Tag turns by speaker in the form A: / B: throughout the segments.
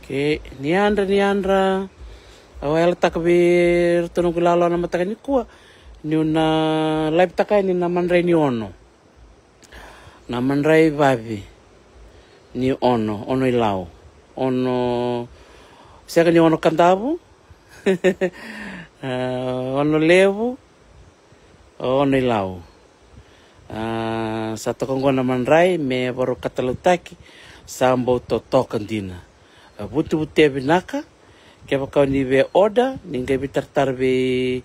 A: Ke niandra awal takbir tunong kulalo na matakan kuwa ni una live takai ni naman ray ni ono naman ray babi ni ono ilaw ono siya ni ono kantabu ono levu ono ilaw sa tokong naman ray me baru katalutaki sambo to tokandina butu-butu binaka kaya kau ni be order ningai bitar be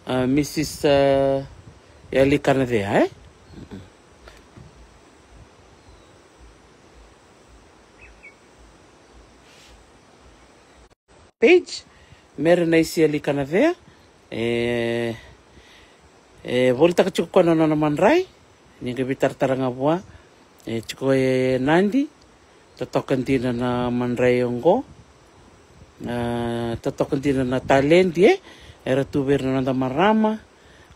A: Mrs. Yali Kanadea page meron na isi Yali Kanadea volta ka chuko na naman rai ningai bitar nga buwa chuko nandi totokan din na manray ko totokan din na talent era tuber na nanda marama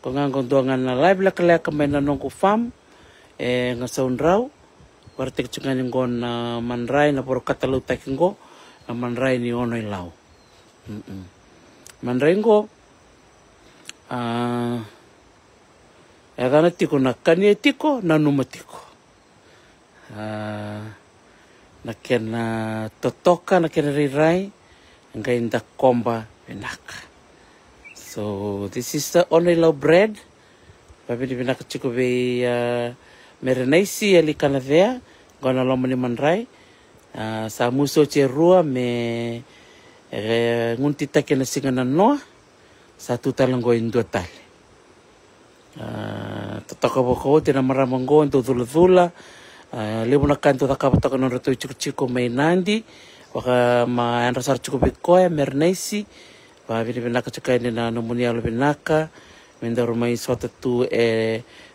A: kung ang gondongan na live la kala kamay na nung ko fam nga sound raw parte chungan ngo na manray na puro katalutak ngo na manray ni ono ilaw manray ngo tiko na kanietiko na numatiko nakena totoka nakena rirai ngai nda komba benaka. So this is the only low bread. Babi di benaka chiko be merenaisi ali kanavea gona lomo ni manrai sa muso cherua me ngunti takena singana noa sa tutalango indua tali. Totoka boko tina maramango into dhula lebu na kanto da kapata kono reto chico mai nandi waka ma anrasar chico bekoya mernaisi ba bini benaka chika ni na nomunia lo benaka mendaro mai sota tu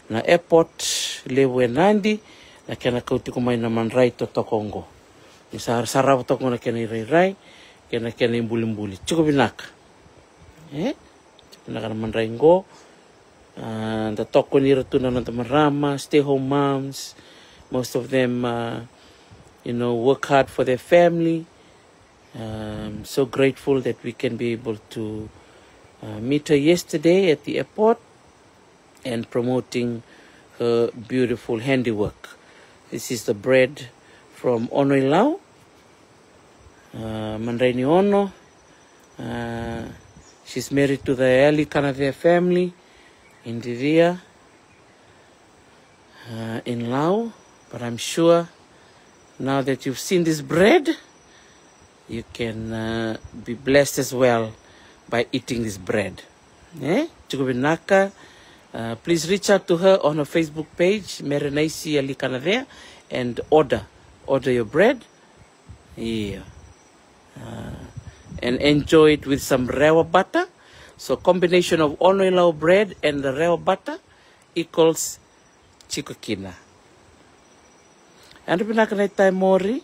A: na airport lebu nandi na kena kauti ko mai na manrai to tokongo ni sarap to kono kena rai kena imbuli chico benaka benaka na manrai ngo the toko ni retu na marama stay home moms. Most of them, work hard for their family. So grateful that we can be able to meet her yesterday at the airport and promoting her beautiful handiwork. This is the bread from Ono Ilau, Mandraini Ono. She's married to the Ali Kanavea family in Divya, in Laos. But I'm sure now that you've seen this bread, you can be blessed as well by eating this bread. Chukubinaka, please reach out to her on her Facebook page, Merenaisi Ali Kanavea, and order your bread. Yeah. And enjoy it with some rewa butter. So combination of Ono bread and the rewa butter equals chikokina. Ando pinaka na itay mori.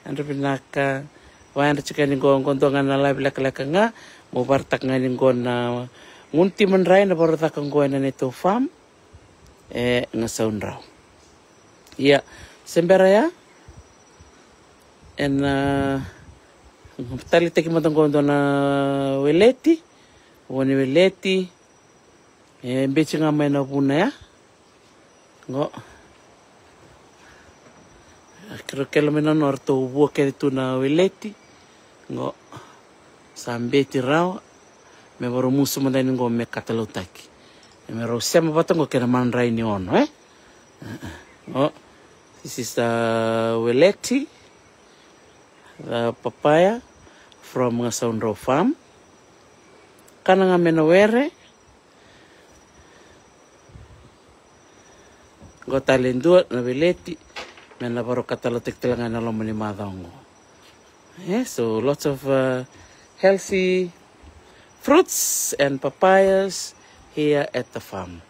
A: Ando pinaka wanda chika ningo ngondongan na live laka nga. Mubartak nga ningo na ngunti manray na baratak ang goy na nito farm. Nga sound raw. Yeah. Sembera ya. And tali taki matang gondo na weleti. Wani weleti. Mbechi nga may na puna ya. Ngo. Kero kelo mena norto ubuo kere tu na weleti ngo sambeti rao me boro musu mandani ngo me katalotaki me ro sema batango kera manrai ni ono this is the weleti, the papaya from Soundro farm kana nga mena were ngo talendua na weleti mena baru katalotik telangan na lomo ni madongo. So lots of healthy fruits and papayas here at the farm.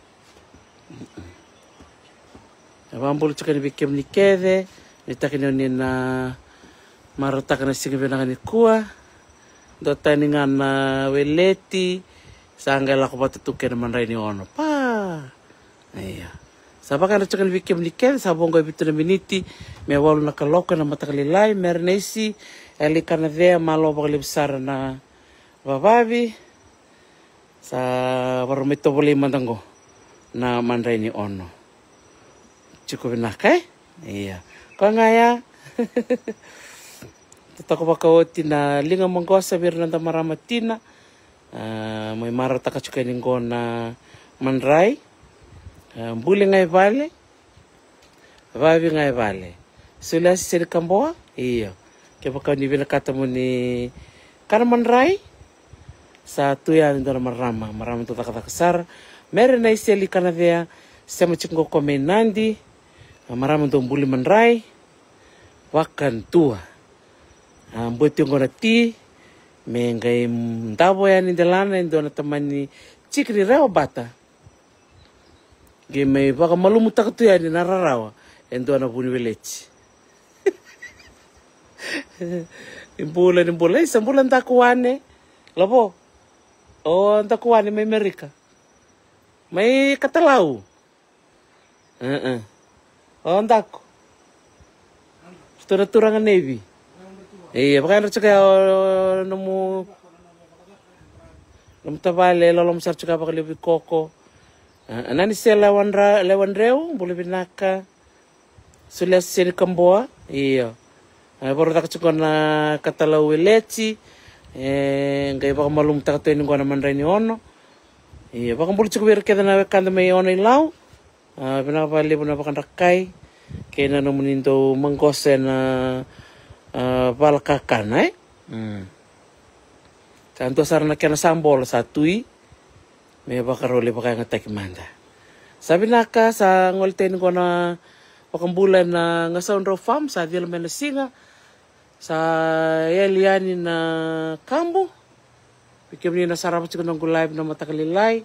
A: Abambulu chaka ni bikem ni kede, ni takini ni na marotaka na singi benanga ni kuwa, dota ni nga na weleti, sangga la ko batutuke na manray ni ono pa. Sabaka na chicken vikim nikel sabongo bitu na miniti me walu na kaloka na matakalilai mernesi eli kana vea malo bakali besar na bababi sa warumito boleh mandango na mandrai ni ono cukup binakai iya kau ngaya tetako bakawoti na linga manggosa bir nanta maramatina may mara taka cukai ningo na mandrai Buli ngai vale, vavi ngai vale. Sulia si seri kamboa, iyo. Kaya baka ni kata mo ni Karaman Rai, sa tuya ni dora marama tu takasar. Meron na iseli kanavea, sa machingo kome nandi, marama tu buli manrai, wakan tua. Buti yung gona ti, may ngay mdabo yan ni dalana, yung doon na taman ni chikri rao bata. Game baka malumutak tu ya ni nararawa endo na puni village. Imbulan sambulan takuane. Labo. Oh takuane may Amerika. May Katalau. Oh ndako. Turangan Navy. Iya baka na tsaka namu tabale lalom sar tsaka baka libi koko. Nani siya lewan reo, boleh binaka. Sulia siya ni kamboa, iyo. Baru tak cukup na katalau leci, ngai baka malum tak tu ini gua naman rai ni ono. Iyo, baka boleh cukup berkata na kanda may ono ilau. Binaka bali buna baka rakai, kaya na namunin to manggose na balakakan, Tanto sarana kaya na sambol sa tui. May baka role baka nga takimanda. Sabi naka sa ngolten ko na pakambulan na nga sa Unro Farm sa Villa Menasinga sa yaliani na kambo. Bikim ni na sarap ko ng gulay na matakalilay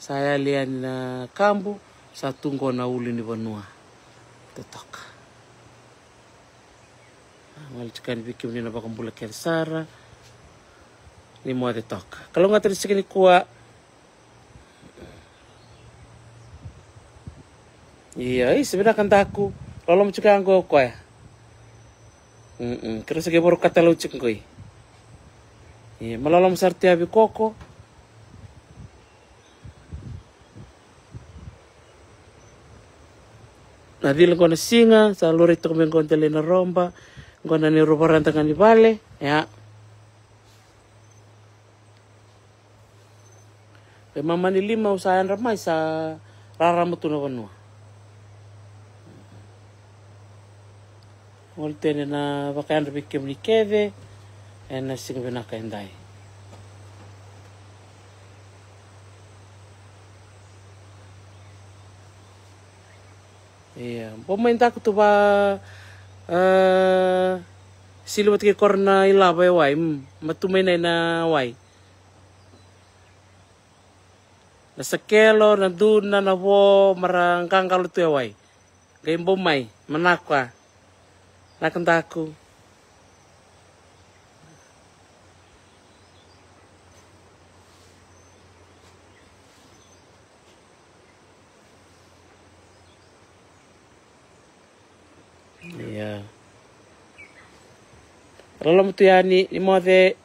A: sa yaliani na kambo sa tungko na uli ni Banua. Tutok. Ngalikan bikim ni na pakambulan kaya Sara. Ni mo tutok. Kalau nga tayo ni kuha iya, sebenarnya kan taku. Kalau mau cakap anggo kau ya. Terus saya baru kata lucu kau. Iya, malam sarti abi koko. Nadil kau na singa, sa lori tu kami kau telena romba, kau na ni roba rantangan di bale, ya. Mama ni lima usahayan ramai sa raramu tu na Banua. Ngolten na bakayan bikim ni keve na singa binaka indai. Iya, pemerintah tu ba siluat ke korna ilaba wai matumay na wai. Na sakelo na dun na nabo marangkang kalau tu wai. Gayem bomay manakwa. Nakantaku. Iya. Kalau tu ya ni mo de